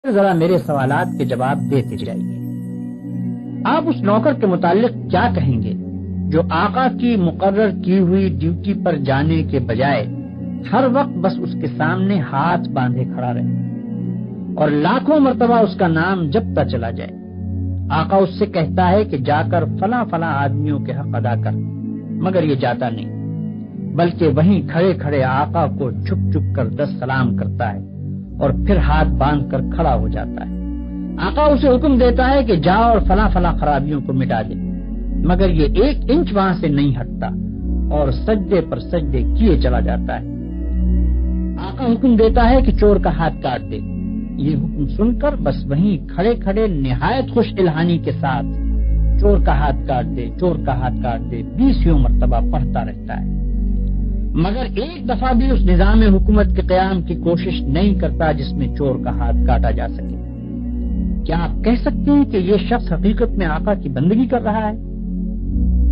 ذرا میرے سوالات کے جواب دیتے جائیے۔ آپ اس نوکر کے متعلق کیا کہیں گے جو آقا کی مقرر کی ہوئی ڈیوٹی پر جانے کے بجائے ہر وقت بس اس کے سامنے ہاتھ باندھے کھڑا رہے اور لاکھوں مرتبہ اس کا نام جپتا چلا جائے؟ آقا اس سے کہتا ہے کہ جا کر فلاں فلاں آدمیوں کے حق ادا کر، مگر یہ جاتا نہیں، بلکہ وہیں کھڑے کھڑے آقا کو چھپ چھپ کر 10 سلام کرتا ہے اور پھر ہاتھ باندھ کر کھڑا ہو جاتا ہے۔ آقا اسے حکم دیتا ہے کہ جا اور فلاں فلاں خرابیوں کو مٹا دے، مگر یہ 1 انچ وہاں سے نہیں ہٹتا اور سجدے پر سجدے کیے چلا جاتا ہے۔ آقا حکم دیتا ہے کہ چور کا ہاتھ کاٹ دے، یہ حکم سن کر بس وہیں کھڑے کھڑے نہایت خوش الہانی کے ساتھ چور کا ہاتھ کاٹ دے، چور کا ہاتھ کاٹ دے 20 مرتبہ پڑھتا رہتا ہے، مگر ایک دفعہ بھی اس نظام حکومت کے قیام کی کوشش نہیں کرتا جس میں چور کا ہاتھ کاٹا جا سکے۔ کیا آپ کہہ سکتے ہیں کہ یہ شخص حقیقت میں آقا کی بندگی کر رہا ہے؟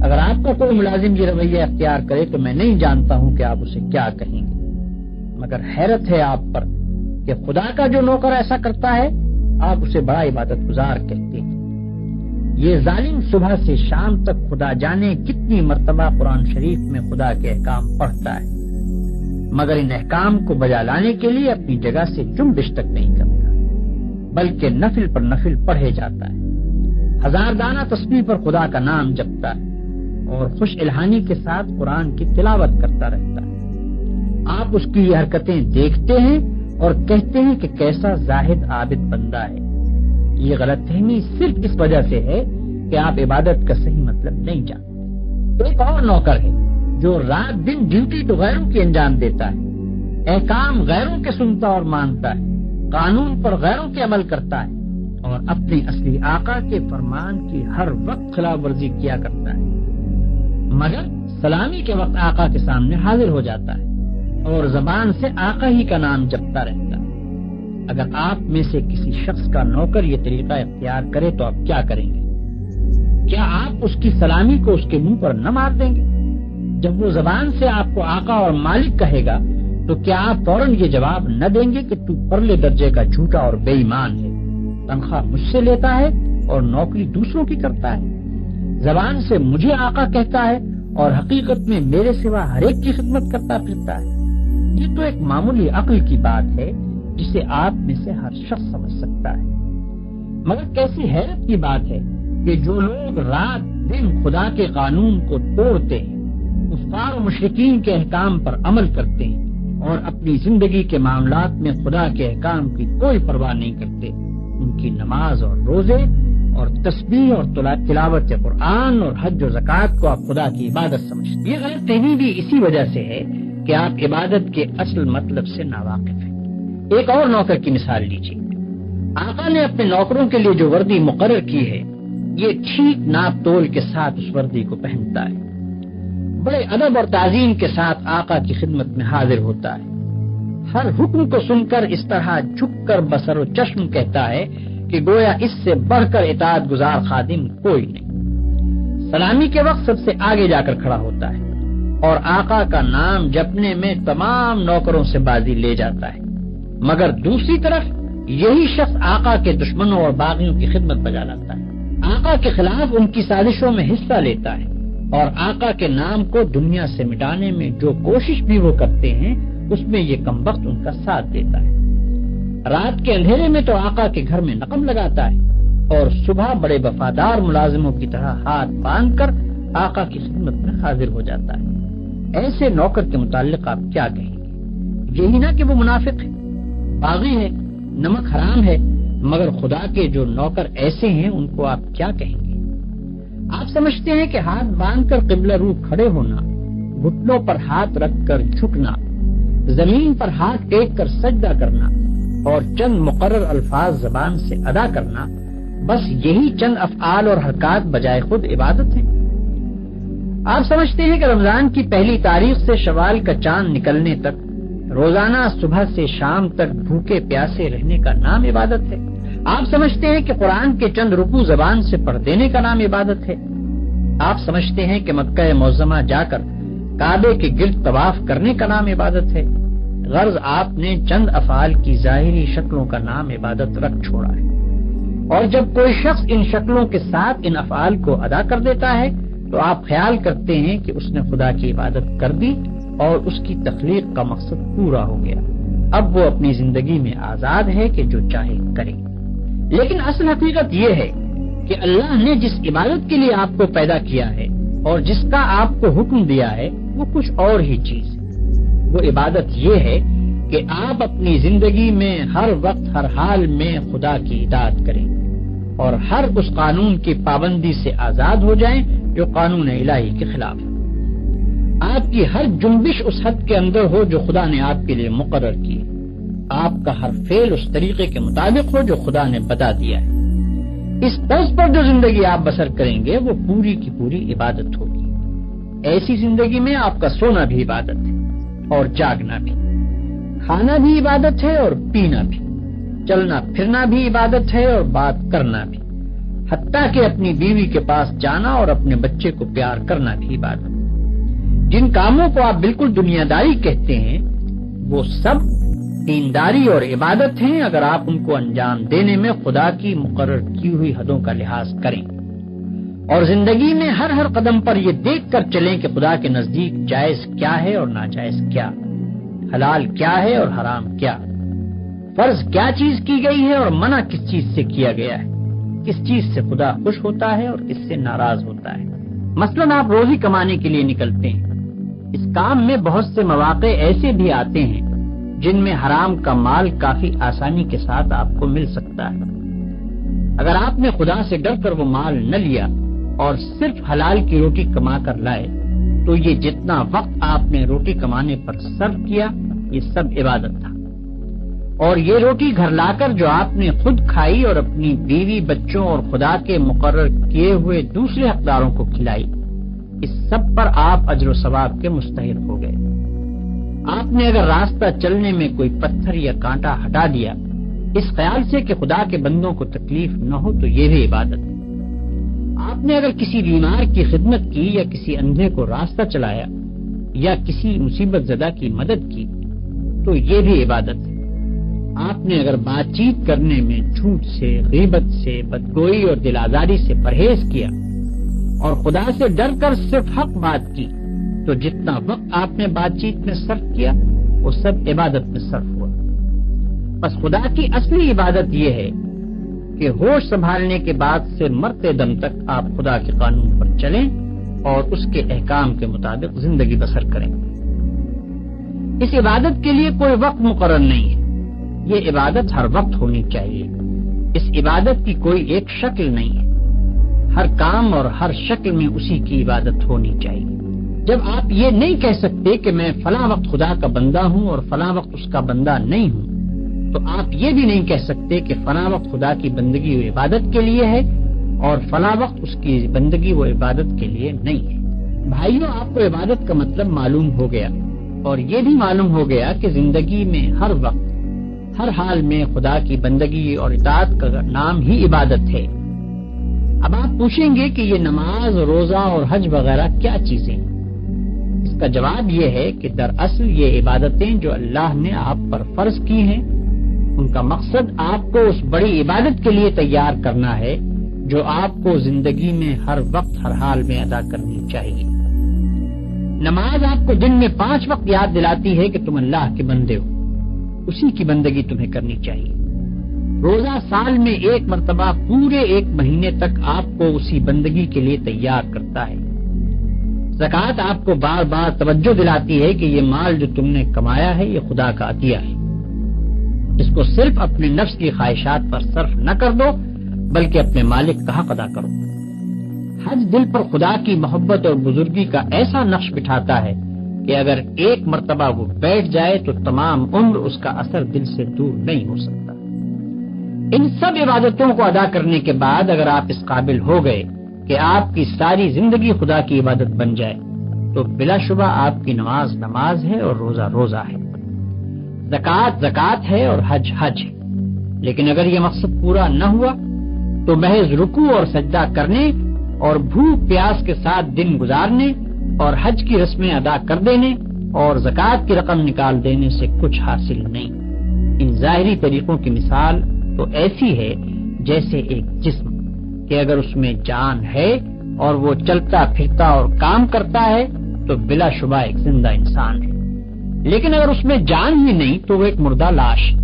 اگر آپ کا کوئی ملازم یہ رویہ اختیار کرے تو میں نہیں جانتا ہوں کہ آپ اسے کیا کہیں گے، مگر حیرت ہے آپ پر کہ خدا کا جو نوکر ایسا کرتا ہے آپ اسے بڑا عبادت گزار کہتے ہیں۔ یہ ظالم صبح سے شام تک خدا جانے کتنی مرتبہ قرآن شریف میں خدا کے احکام پڑھتا ہے، مگر ان احکام کو بجا لانے کے لیے اپنی جگہ سے جنبش تک نہیں کرتا، بلکہ نفل پر نفل پڑھے جاتا ہے، 1000 دانہ تسبیح پر خدا کا نام جپتا ہے اور خوش الہانی کے ساتھ قرآن کی تلاوت کرتا رہتا ہے۔ آپ اس کی یہ حرکتیں دیکھتے ہیں اور کہتے ہیں کہ کیسا زاہد عابد بندہ ہے۔ یہ غلط فہمی صرف اس وجہ سے ہے کہ آپ عبادت کا صحیح مطلب نہیں جانتے۔ ایک اور نوکر ہے جو رات دن ڈیوٹی تو غیروں کی انجام دیتا ہے، احکام غیروں کے سنتا اور مانتا ہے، قانون پر غیروں کے عمل کرتا ہے اور اپنے اصلی آقا کے فرمان کی ہر وقت خلاف ورزی کیا کرتا ہے، مگر سلامی کے وقت آقا کے سامنے حاضر ہو جاتا ہے اور زبان سے آقا ہی کا نام جپتا رہتا ہے۔ اگر آپ میں سے کسی شخص کا نوکر یہ طریقہ اختیار کرے تو آپ کیا کریں گے؟ کیا آپ اس کی سلامی کو اس کے منہ پر نہ مار دیں گے؟ جب وہ زبان سے آپ کو آقا اور مالک کہے گا تو کیا آپ فوراً یہ جواب نہ دیں گے کہ تو پرلے درجے کا جھوٹا اور بے ایمان ہے، تنخواہ مجھ سے لیتا ہے اور نوکری دوسروں کی کرتا ہے، زبان سے مجھے آقا کہتا ہے اور حقیقت میں میرے سوا ہر ایک کی خدمت کرتا پھرتا ہے؟ یہ تو ایک معمولی عقل کی بات ہے جسے آپ میں سے ہر شخص سمجھ سکتا ہے، مگر کیسی حیرت کی بات ہے کہ جو لوگ رات دن خدا کے قانون کو توڑتے ہیں، کفار و مشرکین کے احکام پر عمل کرتے ہیں اور اپنی زندگی کے معاملات میں خدا کے احکام کی کوئی پرواہ نہیں کرتے، ان کی نماز اور روزے اور تسبیح اور تلاوت قرآن اور حج و زکوٰۃ کو آپ خدا کی عبادت سمجھتے۔ یہ غلط فہمی بھی اسی وجہ سے ہے کہ آپ عبادت کے اصل مطلب سے ناواقف ہیں۔ ایک اور نوکر کی مثال لیجیے۔ آقا نے اپنے نوکروں کے لیے جو وردی مقرر کی ہے، یہ ٹھیک ناپ تول کے ساتھ اس وردی کو پہنتا ہے، بڑے ادب اور تعظیم کے ساتھ آقا کی خدمت میں حاضر ہوتا ہے، ہر حکم کو سن کر اس طرح جھک کر بصر و چشم کہتا ہے کہ گویا اس سے بڑھ کر اطاعت گزار خادم کوئی نہیں، سلامی کے وقت سب سے آگے جا کر کھڑا ہوتا ہے اور آقا کا نام جپنے میں تمام نوکروں سے بازی لے جاتا ہے، مگر دوسری طرف یہی شخص آقا کے دشمنوں اور باغیوں کی خدمت بجا لاتا ہے، آقا کے خلاف ان کی سازشوں میں حصہ لیتا ہے اور آقا کے نام کو دنیا سے مٹانے میں جو کوشش بھی وہ کرتے ہیں اس میں یہ کمبخت ان کا ساتھ دیتا ہے۔ رات کے اندھیرے میں تو آقا کے گھر میں نقم لگاتا ہے اور صبح بڑے وفادار ملازموں کی طرح ہاتھ باندھ کر آقا کی خدمت میں حاضر ہو جاتا ہے۔ ایسے نوکر کے متعلق آپ کیا کہیں گے؟ یہی نہ کہ وہ منافق ہے، باغی ہے، نمک حرام ہے، مگر خدا کے جو نوکر ایسے ہیں ان کو آپ کیا کہیں گے؟ آپ سمجھتے ہیں کہ ہاتھ باندھ کر قبلہ رو کھڑے ہونا، گھٹنوں پر ہاتھ رکھ کر جھکنا، زمین پر ہاتھ ٹیک کر سجدہ کرنا اور چند مقرر الفاظ زبان سے ادا کرنا، بس یہی چند افعال اور حرکات بجائے خود عبادت ہیں؟ آپ سمجھتے ہیں کہ رمضان کی پہلی تاریخ سے شوال کا چاند نکلنے تک روزانہ صبح سے شام تک بھوکے پیاسے رہنے کا نام عبادت ہے؟ آپ سمجھتے ہیں کہ قرآن کے چند رکوع زبان سے پڑھ دینے کا نام عبادت ہے؟ آپ سمجھتے ہیں کہ مکہ معظمہ جا کر کعبے کے گرد طواف کرنے کا نام عبادت ہے؟ غرض آپ نے چند افعال کی ظاہری شکلوں کا نام عبادت رکھ چھوڑا ہے، اور جب کوئی شخص ان شکلوں کے ساتھ ان افعال کو ادا کر دیتا ہے تو آپ خیال کرتے ہیں کہ اس نے خدا کی عبادت کر دی اور اس کی تخلیق کا مقصد پورا ہو گیا، اب وہ اپنی زندگی میں آزاد ہے کہ جو چاہے کرے۔ لیکن اصل حقیقت یہ ہے کہ اللہ نے جس عبادت کے لیے آپ کو پیدا کیا ہے اور جس کا آپ کو حکم دیا ہے وہ کچھ اور ہی چیز ہے۔ وہ عبادت یہ ہے کہ آپ اپنی زندگی میں ہر وقت ہر حال میں خدا کی اطاعت کریں اور ہر اس قانون کی پابندی سے آزاد ہو جائیں جو قانون الہی کے خلاف ہے۔ آپ کی ہر جنبش اس حد کے اندر ہو جو خدا نے آپ کے لیے مقرر کی ہے، آپ کا ہر فعل اس طریقے کے مطابق ہو جو خدا نے بتا دیا ہے۔ اس طرز پر جو زندگی آپ بسر کریں گے وہ پوری کی پوری عبادت ہوگی۔ ایسی زندگی میں آپ کا سونا بھی عبادت ہے اور جاگنا بھی، کھانا بھی عبادت ہے اور پینا بھی، چلنا پھرنا بھی عبادت ہے اور بات کرنا بھی، حتیٰ کہ اپنی بیوی کے پاس جانا اور اپنے بچے کو پیار کرنا بھی عبادت ہے۔ جن کاموں کو آپ بالکل دنیا داری کہتے ہیں وہ سب دینداری اور عبادت ہیں اگر آپ ان کو انجام دینے میں خدا کی مقرر کی ہوئی حدوں کا لحاظ کریں اور زندگی میں ہر ہر قدم پر یہ دیکھ کر چلیں کہ خدا کے نزدیک جائز کیا ہے اور ناجائز کیا، حلال کیا ہے اور حرام کیا، فرض کیا چیز کی گئی ہے اور منع کس چیز سے کیا گیا ہے، کس چیز سے خدا خوش ہوتا ہے اور کس سے ناراض ہوتا ہے۔ مثلاً آپ روزی کمانے کے لیے نکلتے ہیں، اس کام میں بہت سے مواقع ایسے بھی آتے ہیں جن میں حرام کا مال کافی آسانی کے ساتھ آپ کو مل سکتا ہے۔ اگر آپ نے خدا سے ڈر کر وہ مال نہ لیا اور صرف حلال کی روٹی کما کر لائے تو یہ جتنا وقت آپ نے روٹی کمانے پر صرف کیا یہ سب عبادت تھا، اور یہ روٹی گھر لا کر جو آپ نے خود کھائی اور اپنی بیوی بچوں اور خدا کے مقرر کیے ہوئے دوسرے حقداروں کو کھلائی، اس سب پر آپ اجر و ثواب کے مستحق ہو گئے۔ آپ نے اگر راستہ چلنے میں کوئی پتھر یا کانٹا ہٹا دیا اس خیال سے کہ خدا کے بندوں کو تکلیف نہ ہو تو یہ بھی عبادت ہے۔ آپ نے اگر کسی بیمار کی خدمت کی یا کسی اندھے کو راستہ چلایا یا کسی مصیبت زدہ کی مدد کی تو یہ بھی عبادت ہے۔ آپ نے اگر بات چیت کرنے میں جھوٹ سے، غیبت سے، بدگوئی اور دل آزاری سے پرہیز کیا اور خدا سے ڈر کر صرف حق بات کی تو جتنا وقت آپ نے بات چیت میں صرف کیا وہ سب عبادت میں صرف ہوا۔ بس خدا کی اصلی عبادت یہ ہے کہ ہوش سنبھالنے کے بعد سے مرتے دم تک آپ خدا کے قانون پر چلیں اور اس کے احکام کے مطابق زندگی بسر کریں۔ اس عبادت کے لیے کوئی وقت مقرر نہیں ہے، یہ عبادت ہر وقت ہونی چاہیے۔ اس عبادت کی کوئی ایک شکل نہیں ہے، ہر کام اور ہر شکل میں اسی کی عبادت ہونی چاہیے۔ جب آپ یہ نہیں کہہ سکتے کہ میں فلاں وقت خدا کا بندہ ہوں اور فلاں وقت اس کا بندہ نہیں ہوں تو آپ یہ بھی نہیں کہہ سکتے کہ فلاں وقت خدا کی بندگی و عبادت کے لیے ہے اور فلاں وقت اس کی بندگی و عبادت کے لیے نہیں ہے۔ بھائیوں، آپ کو عبادت کا مطلب معلوم ہو گیا اور یہ بھی معلوم ہو گیا کہ زندگی میں ہر وقت ہر حال میں خدا کی بندگی اور اطاعت کا نام ہی عبادت ہے۔ اب آپ پوچھیں گے کہ یہ نماز، روزہ اور حج وغیرہ کیا چیزیں ہیں؟ اس کا جواب یہ ہے کہ دراصل یہ عبادتیں جو اللہ نے آپ پر فرض کی ہیں ان کا مقصد آپ کو اس بڑی عبادت کے لیے تیار کرنا ہے جو آپ کو زندگی میں ہر وقت ہر حال میں ادا کرنی چاہیے۔ نماز آپ کو دن میں 5 وقت یاد دلاتی ہے کہ تم اللہ کے بندے ہو، اسی کی بندگی تمہیں کرنی چاہیے۔ روزہ سال میں 1 مرتبہ پورے 1 مہینے تک آپ کو اسی بندگی کے لیے تیار کرتا ہے۔ زکوٰۃ آپ کو بار بار توجہ دلاتی ہے کہ یہ مال جو تم نے کمایا ہے یہ خدا کا عطیہ ہے، اس کو صرف اپنے نفس کی خواہشات پر صرف نہ کر دو بلکہ اپنے مالک کا حق ادا کرو۔ حج دل پر خدا کی محبت اور بزرگی کا ایسا نقش بٹھاتا ہے کہ اگر 1 مرتبہ وہ بیٹھ جائے تو تمام عمر اس کا اثر دل سے دور نہیں ہو سکتا۔ ان سب عبادتوں کو ادا کرنے کے بعد اگر آپ اس قابل ہو گئے کہ آپ کی ساری زندگی خدا کی عبادت بن جائے تو بلا شبہ آپ کی نماز نماز ہے اور روزہ روزہ ہے، زکوٰۃ زکوٰۃ ہے اور حج حج ہے۔ لیکن اگر یہ مقصد پورا نہ ہوا تو محض رکوع اور سجدہ کرنے اور بھوک پیاس کے ساتھ دن گزارنے اور حج کی رسمیں ادا کر دینے اور زکوٰۃ کی رقم نکال دینے سے کچھ حاصل نہیں۔ ان ظاہری طریقوں کی مثال تو ایسی ہے جیسے ایک جسم کہ اگر اس میں جان ہے اور وہ چلتا پھرتا اور کام کرتا ہے تو بلا شبہ ایک زندہ انسان ہے، لیکن اگر اس میں جان ہی نہیں تو وہ ایک مردہ لاش ہے۔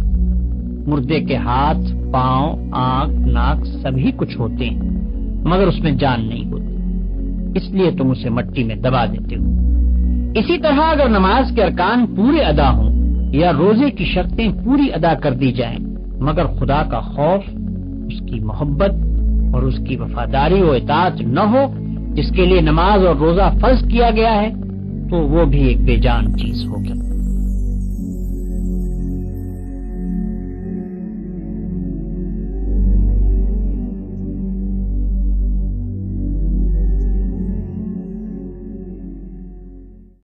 مردے کے ہاتھ، پاؤں، آنکھ، ناک سبھی کچھ ہوتے ہیں مگر اس میں جان نہیں ہوتی، اس لیے تم اسے مٹی میں دبا دیتے ہو۔ اسی طرح اگر نماز کے ارکان پورے ادا ہوں یا روزے کی شرطیں پوری ادا کر دی جائیں مگر خدا کا خوف، اس کی محبت اور اس کی وفاداری و اطاعت نہ ہو جس کے لیے نماز اور روزہ فرض کیا گیا ہے، تو وہ بھی ایک بے جان چیز ہوگی۔